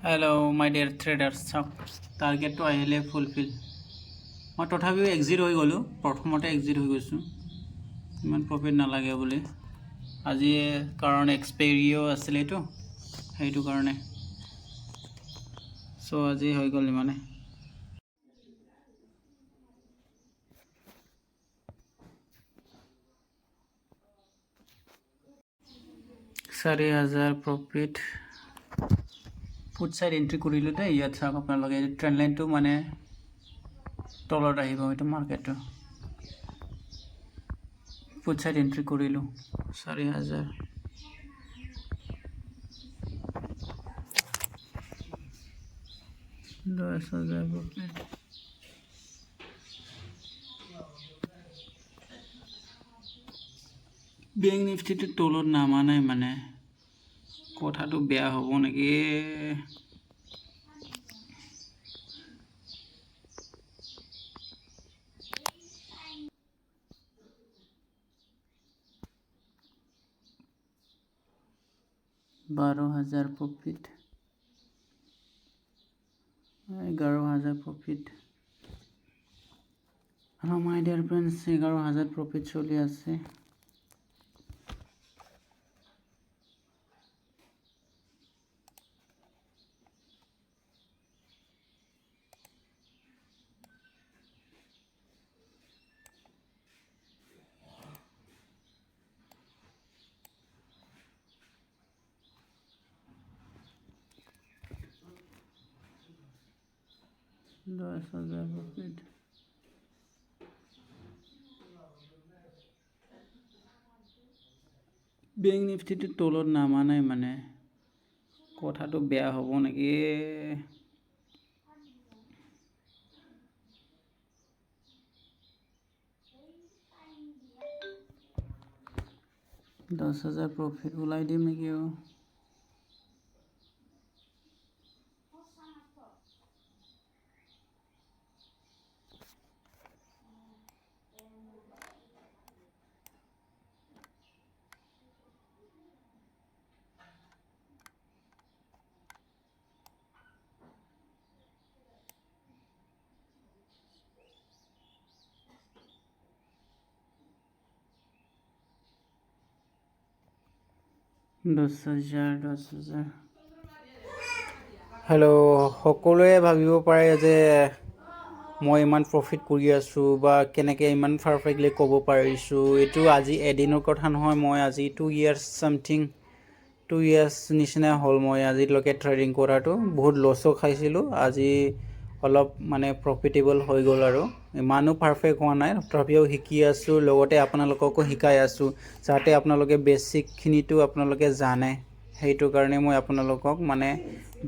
Hello, my dear traders. Target to আহিলে fulfil মই তথাপিও এক্সিট হৈ গ'লোঁ প্ৰথমতে এক্সিট হৈ গৈছোঁ ইমান প্ৰফিট নালাগে বুলি আজি কাৰণ এক্সপেৰিও আছিলেতো সেইটো কাৰণে চ' আজি হৈ গ'ল মানে 4,000 প্ৰফিট ফুড সাইড এন্ট্ৰি কৰিলোঁ দেই ইয়াত চাওক আপোনালোকে ট্ৰেন্ড লাইনটো মানে তলত আহিব এইটো মাৰ্কেটটো ফুড সাইড এন্ট্ৰি কৰিলোঁ 4,000 10,000 প্ৰফিট বেংক নিফটিটো তলত নামা নাই মানে কথাটো বেয়া হ'ব নেকি 12,000 profit 11,000 profit hello my dear friends 11,000 profit চলে আসছে প্রফিট বেংক নিফটিটো তলত নামা নাই মানে কথাটো বেয়া হ'ব নেকি 10,000 প্ৰফিট ওলাই দিম নেকি দহ হাজাৰ হেল্ল' সকলোৱে ভাবিব পাৰে যে মই ইমান প্ৰফিট কৰি আছোঁ বা কেনেকৈ ইমান পাৰফেক্টলি ক'ব পাৰিছোঁ এইটো আজি এদিনৰ কথা নহয় মই আজি 2 years সামথিং 2 years নিচিনা হ'ল মই আজিলৈকে ট্ৰেডিং কৰাটো বহুত লছো খাইছিলোঁ আজি অলপ মানে প্ৰফিটেবল হৈ গ'ল আৰু ইমানো পাৰফেক্ট হোৱা নাই তথাপিও শিকি আছোঁ লগতে আপোনালোককো শিকাই আছোঁ যাতে আপোনালোকে বেছিকখিনিটো আপোনালোকে জানে সেইটো কাৰণে মই আপোনালোকক মানে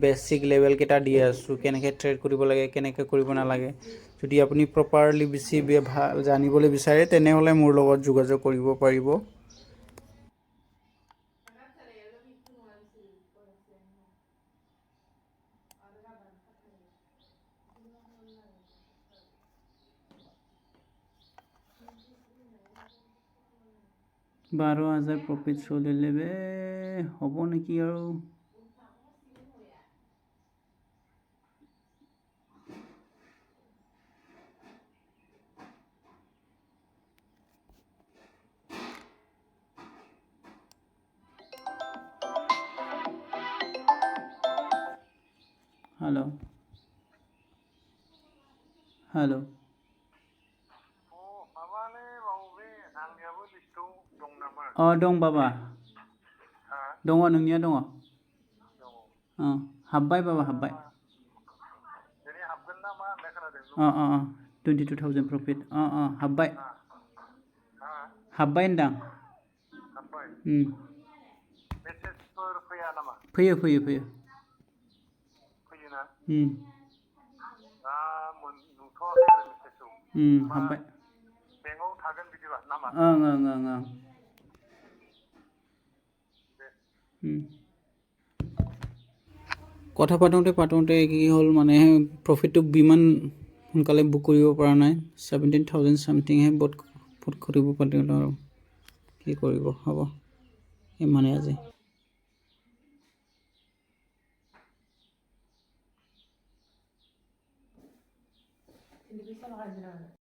বেসিক লেভেল কেটা দি আছোঁ কেনেকৈ ট্ৰেড কৰিব লাগে কেনেকৈ কৰিব নালাগে যদি আপুনি প্ৰপাৰলি বেছি ভাল জানিবলৈ বিচাৰে তেনেহলে মোৰ লগত যোগাযোগ কৰিব পাৰিব 12,000 প্ৰফিট চলিলে বে হ'ব নেকি আৰু हेलो हेलो दं बाबा दङ नोंनिया दङ हाबबाय बाबा हाबबाय 22,000 प्रफिट हाबबाय हाबबाय होनदां फैयो फैयो फैयो हाबबाय কথা পাতোঁতে কি হ'ল মানে প্ৰফিটটো বিমান সোনকালে বুক কৰিব পৰা নাই 17,000 সামথিংহে বুক কৰিব পাৰিলোঁ আৰু কি কৰিব হ'ব ইমানে আজি televisión organizada.